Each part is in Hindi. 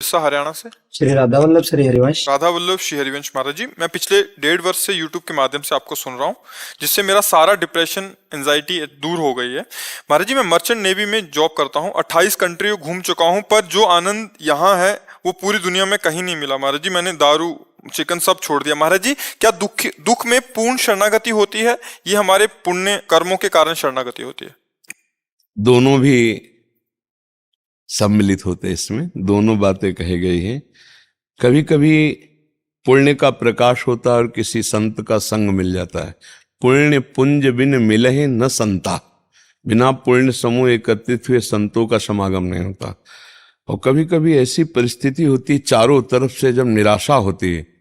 सिरसा हरियाणा से। श्री राधा वल्लभ श्री हरिवंश। राधा वल्लभ श्री हरिवंश महाराज जी, मैं पिछले 1.5 वर्ष से यूट्यूब के माध्यम से आपको सुन रहा हूँ, जिससे मेरा सारा डिप्रेशन एंजाइटी दूर हो गई है। महाराज जी, मैं मर्चेंट नेवी में जॉब करता हूँ, 28 कंट्री घूम चुका हूँ, पर जो आनंद यहाँ है वो पूरी दुनिया में कहीं नहीं मिला। महाराज जी, मैंने दारू चिकन सब छोड़ दिया। महाराज जी, क्या दुख में पूर्ण शरणागति होती है, ये हमारे पुण्य कर्मों के कारण शरणागति होती है? दोनों भी सम्मिलित होते, इसमें दोनों बातें कही गई हैं। कभी कभी पुण्य का प्रकाश होता है और किसी संत का संग मिल जाता है। पुण्य पुंज बिन मिलहि न संता, बिना पुण्य समूह एकत्रित हुए संतों का समागम नहीं होता। और कभी कभी ऐसी परिस्थिति होती है, चारों तरफ से जब निराशा होती है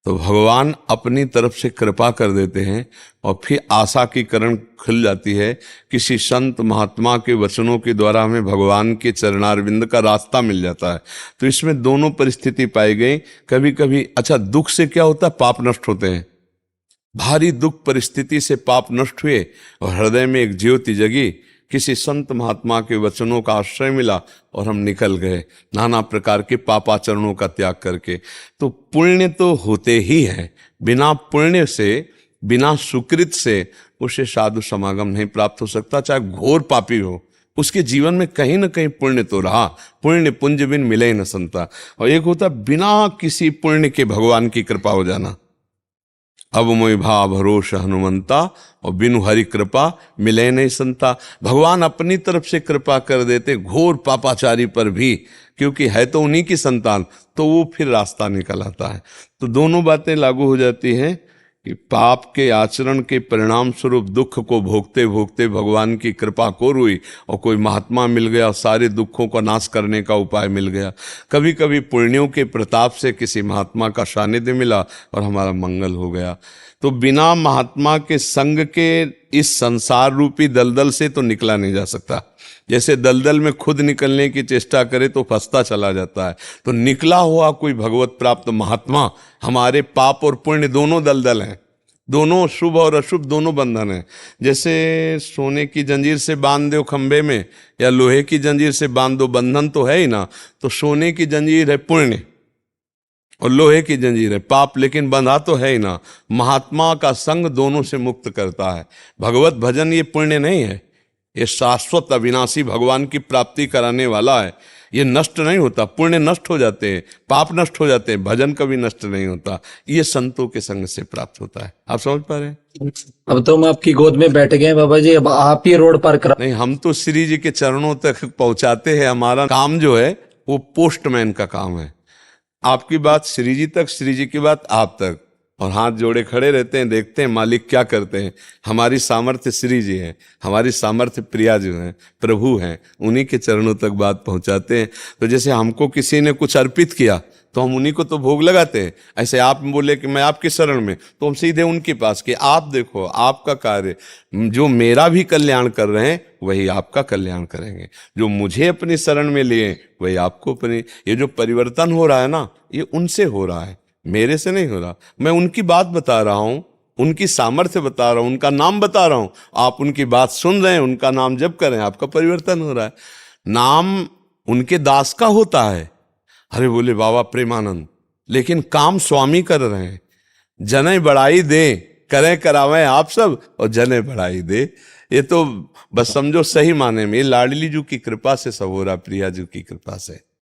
तो भगवान अपनी तरफ से कृपा कर देते हैं और फिर आशा की किरण खुल जाती है। किसी संत महात्मा के वचनों के द्वारा हमें भगवान के चरणारविंद का रास्ता मिल जाता है। तो इसमें दोनों परिस्थिति पाई गई। कभी कभी अच्छा, दुख से क्या होता है? पाप नष्ट होते हैं। भारी दुख परिस्थिति से पाप नष्ट हुए और हृदय में एक ज्योति जगी, किसी संत महात्मा के वचनों का आश्रय मिला और हम निकल गए नाना प्रकार के पापाचरणों का त्याग करके। तो पुण्य तो होते ही है, बिना पुण्य से, बिना सुकृत से उसे साधु समागम नहीं प्राप्त हो सकता। चाहे घोर पापी हो, उसके जीवन में कहीं ना कहीं पुण्य तो रहा। पुण्य पुंज बिन मिले न संता। और एक होता बिना किसी पुण्य के भगवान की कृपा हो जाना। अब मोहि भाव भरोस हनुमंता, और बिनु हरि कृपा मिले नहीं संता। भगवान अपनी तरफ से कृपा कर देते घोर पापाचारी पर भी, क्योंकि है तो उन्हीं की संतान, तो वो फिर रास्ता निकल आता है। तो दोनों बातें लागू हो जाती हैं कि पाप के आचरण के परिणाम स्वरूप दुख को भोगते भोगते भगवान की कृपा को हुई और कोई महात्मा मिल गया, सारे दुखों का नाश करने का उपाय मिल गया। कभी कभी पुण्यों के प्रताप से किसी महात्मा का सानिध्य मिला और हमारा मंगल हो गया। तो बिना महात्मा के संग के इस संसार रूपी दलदल से तो निकला नहीं जा सकता। जैसे दलदल में खुद निकलने की चेष्टा करे तो फंसता चला जाता है। तो निकला हुआ कोई भगवत प्राप्त महात्मा, हमारे पाप और पुण्य दोनों दलदल हैं, दोनों शुभ और अशुभ दोनों बंधन हैं। जैसे सोने की जंजीर से बांध दो खंबे में या लोहे की जंजीर से बांध दो, बंधन तो है ही ना। तो सोने की जंजीर है पुण्य और लोहे की जंजीर है पाप, लेकिन बंधा तो है ही ना। महात्मा का संग दोनों से मुक्त करता है। भगवत भजन ये पुण्य नहीं है, ये शाश्वत अविनाशी भगवान की प्राप्ति कराने वाला है। ये नष्ट नहीं होता। पुण्य नष्ट हो जाते हैं, पाप नष्ट हो जाते हैं, भजन कभी नष्ट नहीं होता। ये संतों के संग से प्राप्त होता है। आप समझ पा रहे हैं? अब तो हम आपकी गोद में बैठ गए बाबा जी, अब आप ही रोड पार करा। नहीं, हम तो श्री जी के चरणों तक पहुंचाते हैं। हमारा काम जो है वो पोस्टमैन का काम है। आपकी बात श्री जी तक, श्री जी की बात आप तक, और हाथ जोड़े खड़े रहते हैं, देखते हैं मालिक क्या करते हैं। हमारी सामर्थ्य श्री जी है, हमारी सामर्थ्य प्रिया जो है, प्रभु हैं, उन्हीं के चरणों तक बात पहुंचाते हैं। तो जैसे हमको किसी ने कुछ अर्पित किया तो हम उन्हीं को तो भोग लगाते हैं। ऐसे आप बोले कि मैं आपकी शरण में, तो हम सीधे उनके पास कि आप देखो आपका कार्य, जो मेरा भी कल्याण कर रहे हैं वही आपका कल्याण करेंगे। जो मुझे अपनी शरण में लिए वही आपको अपनी। ये जो परिवर्तन हो रहा है ना, ये उनसे हो रहा है, मेरे से नहीं हो रहा। मैं उनकी बात बता रहा हूं, उनकी सामर्थ्य बता रहा हूं, उनका नाम बता रहा हूं। आप उनकी बात सुन रहे हैं, उनका नाम जप कर रहे हैं, आपका परिवर्तन हो रहा है। नाम उनके दास का होता है। अरे बोले बाबा प्रेमानंद, लेकिन काम स्वामी कर रहे हैं। जने बढ़ाई दे, करें करावें आप सब, और जने बढ़ाई दे। ये तो बस समझो सही माने में लाडली जी की कृपा से सब हो रहा, प्रिया जी की कृपा से।